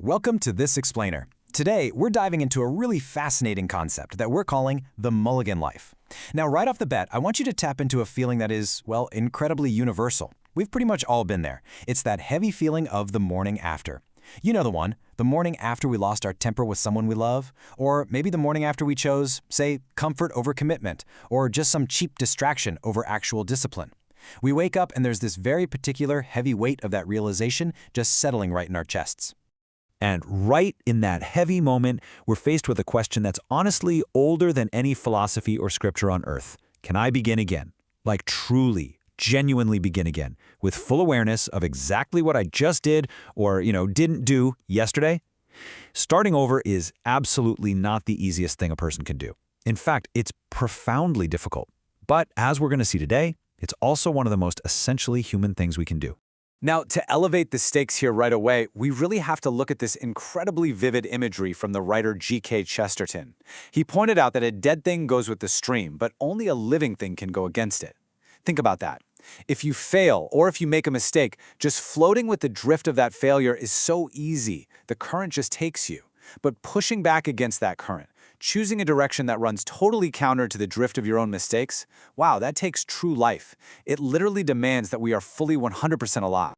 Welcome to This Explainer. Today, we're diving into a really fascinating concept that we're calling the Mulligan Life. Now, right off the bat, I want you to tap into a feeling that is, well, incredibly universal. We've pretty much all been there. It's that heavy feeling of the morning after. You know the one, the morning after we lost our temper with someone we love, or maybe the morning after we chose, say, comfort over commitment, or just some cheap distraction over actual discipline. We wake up and there's this very particular heavy weight of that realization just settling right in our chests. And right in that heavy moment, we're faced with a question that's honestly older than any philosophy or scripture on earth. Can I begin again? Like truly, genuinely begin again, with full awareness of exactly what I just did or, didn't do yesterday? Starting over is absolutely not the easiest thing a person can do. In fact, it's profoundly difficult. But as we're going to see today, it's also one of the most essentially human things we can do. Now, to elevate the stakes here right away, we really have to look at this incredibly vivid imagery from the writer G.K. Chesterton. He pointed out that a dead thing goes with the stream, but only a living thing can go against it. Think about that. If you fail or if you make a mistake, just floating with the drift of that failure is so easy. The current just takes you. But pushing back against that current, choosing a direction that runs totally counter to the drift of your own mistakes, wow, that takes true life. It literally demands that we are fully 100% alive.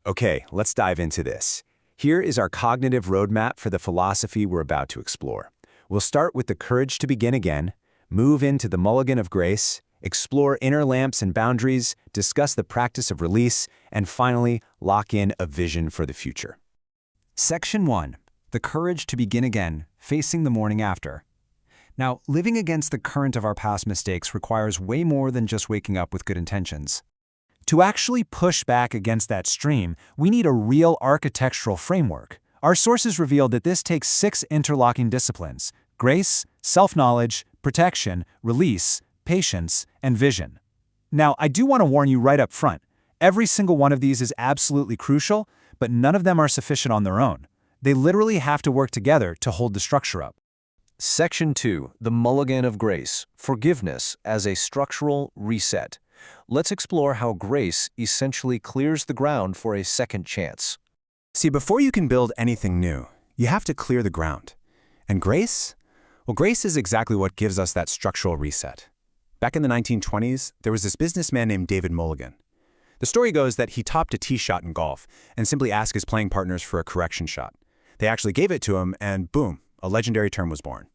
Okay, let's dive into this. Here is our cognitive roadmap for the philosophy we're about to explore. We'll start with the courage to begin again, move into the Mulligan of grace, explore inner lamps and boundaries, discuss the practice of release, and finally, lock in a vision for the future. Section 1. The courage to begin again, facing the morning after. Now, living against the current of our past mistakes requires way more than just waking up with good intentions. To actually push back against that stream, we need a real architectural framework. Our sources revealed that this takes 6 interlocking disciplines: grace, self-knowledge, protection, release, patience, and vision. Now, I do want to warn you right up front. Every single one of these is absolutely crucial, but none of them are sufficient on their own. They literally have to work together to hold the structure up. Section 2. The Mulligan of Grace. Forgiveness as a structural reset. Let's explore how grace essentially clears the ground for a second chance. See, before you can build anything new, you have to clear the ground. And grace? Well, grace is exactly what gives us that structural reset. Back in the 1920s, there was this businessman named David Mulligan. The story goes that he topped a tee shot in golf and simply asked his playing partners for a correction shot. They actually gave it to him, and boom, a legendary term was born.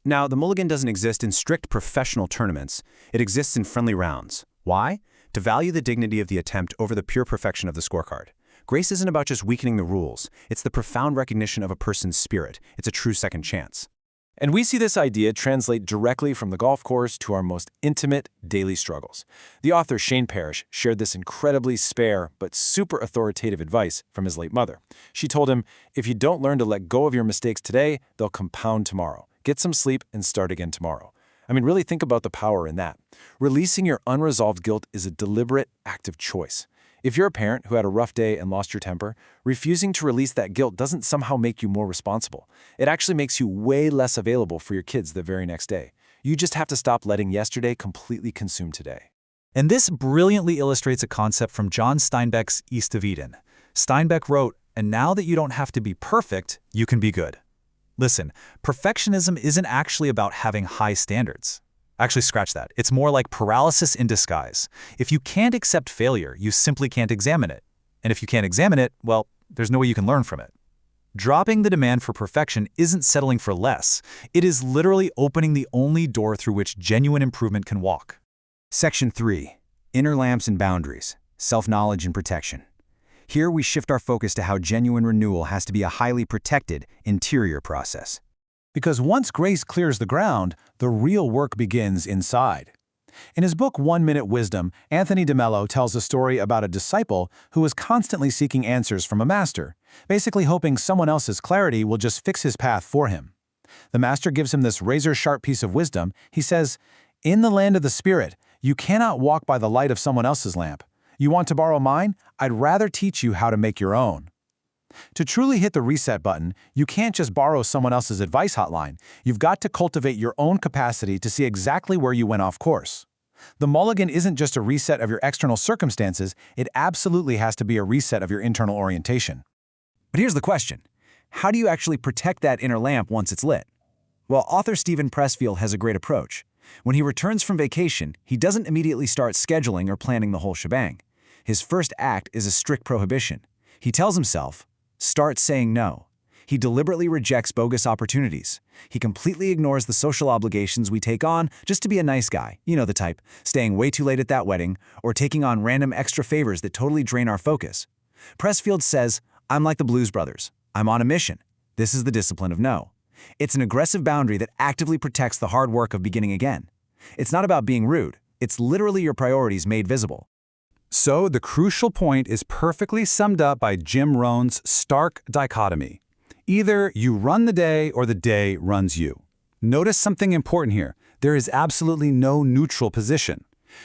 Now, the Mulligan doesn't exist in strict professional tournaments. It exists in friendly rounds. Why? To value the dignity of the attempt over the pure perfection of the scorecard. Grace isn't about just weakening the rules. It's the profound recognition of a person's spirit. It's a true second chance. And we see this idea translate directly from the golf course to our most intimate daily struggles. The author Shane Parrish shared this incredibly spare but super authoritative advice from his late mother. She told him, if you don't learn to let go of your mistakes today, they'll compound tomorrow. Get some sleep and start again tomorrow. I mean, really think about the power in that. Releasing your unresolved guilt is a deliberate, active choice. If you're a parent who had a rough day and lost your temper, refusing to release that guilt doesn't somehow make you more responsible. It actually makes you way less available for your kids the very next day. You just have to stop letting yesterday completely consume today. And this brilliantly illustrates a concept from John Steinbeck's East of Eden. Steinbeck wrote, "And now that you don't have to be perfect, you can be good." Listen, perfectionism isn't actually about having high standards. Actually, scratch that. It's more like paralysis in disguise. If you can't accept failure, you simply can't examine it. And if you can't examine it, well, there's no way you can learn from it. Dropping the demand for perfection isn't settling for less. It is literally opening the only door through which genuine improvement can walk. Section 3. Inner lamps and boundaries. Self-knowledge and protection. Here we shift our focus to how genuine renewal has to be a highly protected interior process. Because once grace clears the ground, the real work begins inside. In his book 1 Minute Wisdom, Anthony DeMello tells a story about a disciple who was constantly seeking answers from a master, basically hoping someone else's clarity will just fix his path for him. The master gives him this razor-sharp piece of wisdom. He says, "In the land of the Spirit, you cannot walk by the light of someone else's lamp. You want to borrow mine? I'd rather teach you how to make your own." To truly hit the reset button, you can't just borrow someone else's advice hotline. You've got to cultivate your own capacity to see exactly where you went off course. The Mulligan isn't just a reset of your external circumstances, it absolutely has to be a reset of your internal orientation. But here's the question. how do you actually protect that inner lamp once it's lit? Well, author Steven Pressfield has a great approach. When he returns from vacation, he doesn't immediately start scheduling or planning the whole shebang. His first act is a strict prohibition. He tells himself, start saying no. He deliberately rejects bogus opportunities. He completely ignores the social obligations we take on just to be a nice guy, you know the type, staying way too late at that wedding, or taking on random extra favors that totally drain our focus. Pressfield says, I'm like the Blues Brothers. I'm on a mission. This is the discipline of no. It's an aggressive boundary that actively protects the hard work of beginning again. It's not about being rude. It's literally your priorities made visible. So the crucial point is perfectly summed up by Jim Rohn's stark dichotomy. Either you run the day or the day runs you. Notice something important here. There is absolutely no neutral position.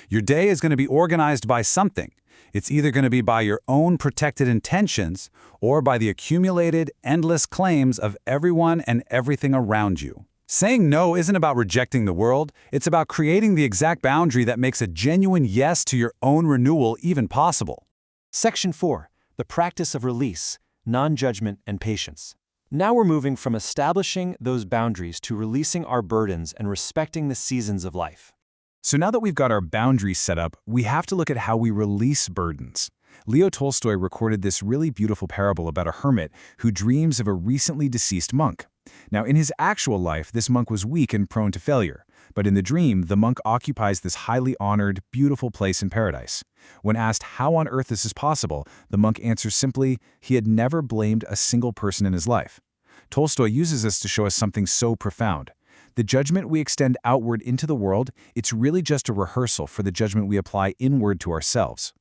Your day is going to be organized by something. It's either going to be by your own protected intentions or by the accumulated, endless claims of everyone and everything around you. Saying no isn't about rejecting the world. It's about creating the exact boundary that makes a genuine yes to your own renewal even possible. Section 4. The practice of release, non-judgment, and patience. Now we're moving from establishing those boundaries to releasing our burdens and respecting the seasons of life. So now that we've got our boundaries set up, we have to look at how we release burdens. Leo Tolstoy recorded this really beautiful parable about a hermit who dreams of a recently deceased monk. Now, in his actual life, this monk was weak and prone to failure. But in the dream, the monk occupies this highly honored, beautiful place in paradise. When asked how on earth this is possible, the monk answers simply, he had never blamed a single person in his life. Tolstoy uses this to show us something so profound. The judgment we extend outward into the world, it's really just a rehearsal for the judgment we apply inward to ourselves.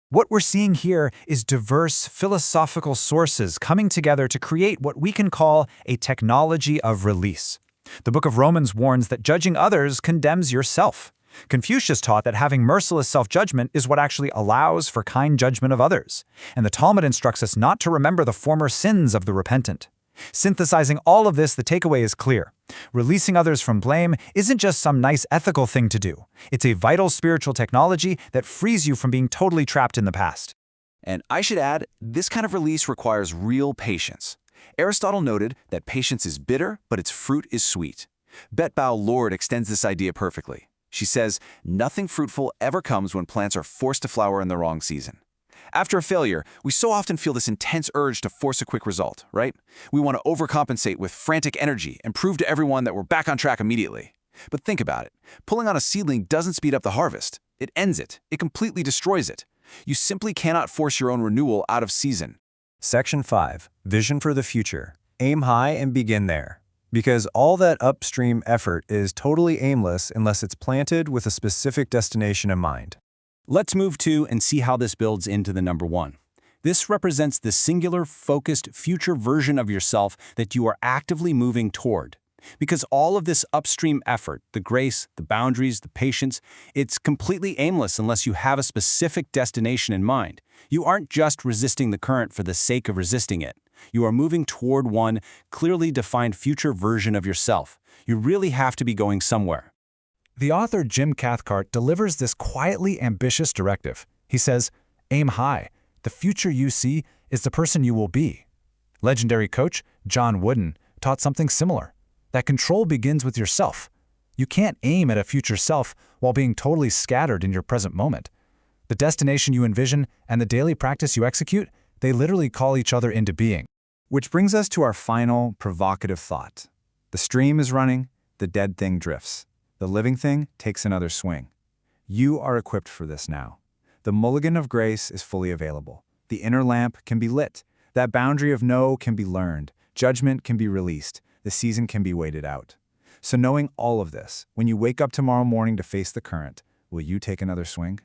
What we're seeing here is diverse philosophical sources coming together to create what we can call a technology of release. The book of Romans warns that judging others condemns yourself. Confucius taught that having merciless self-judgment is what actually allows for kind judgment of others. And the Talmud instructs us not to remember the former sins of the repentant. Synthesizing all of this, the takeaway is clear. Releasing others from blame isn't just some nice ethical thing to do. It's a vital spiritual technology that frees you from being totally trapped in the past. And I should add, this kind of release requires real patience. Aristotle noted that patience is bitter, but its fruit is sweet. Betbao Lord extends this idea perfectly. She says, nothing fruitful ever comes when plants are forced to flower in the wrong season. After a failure, we so often feel this intense urge to force a quick result, right? We want to overcompensate with frantic energy and prove to everyone that we're back on track immediately. But think about it. Pulling on a seedling doesn't speed up the harvest. It ends it. It completely destroys it. You simply cannot force your own renewal out of season. Section 5. Vision for the future. Aim high and begin there. Because all that upstream effort is totally aimless unless it's planted with a specific destination in mind. Let's move to and see how this builds into the number 1. This represents the singular, focused, future version of yourself that you are actively moving toward. Because all of this upstream effort, the grace, the boundaries, the patience, it's completely aimless unless you have a specific destination in mind. You aren't just resisting the current for the sake of resisting it. You are moving toward one clearly defined future version of yourself. You really have to be going somewhere. The author Jim Cathcart delivers this quietly ambitious directive. He says, aim high. The future you see is the person you will be. Legendary coach John Wooden taught something similar. That control begins with yourself. You can't aim at a future self while being totally scattered in your present moment. The destination you envision and the daily practice you execute, they literally call each other into being. Which brings us to our final provocative thought. The stream is running, the dead thing drifts. The living thing takes another swing. You are equipped for this now. The mulligan of grace is fully available. The inner lamp can be lit. That boundary of no can be learned. Judgment can be released. The season can be waited out. So knowing all of this, when you wake up tomorrow morning to face the current, will you take another swing?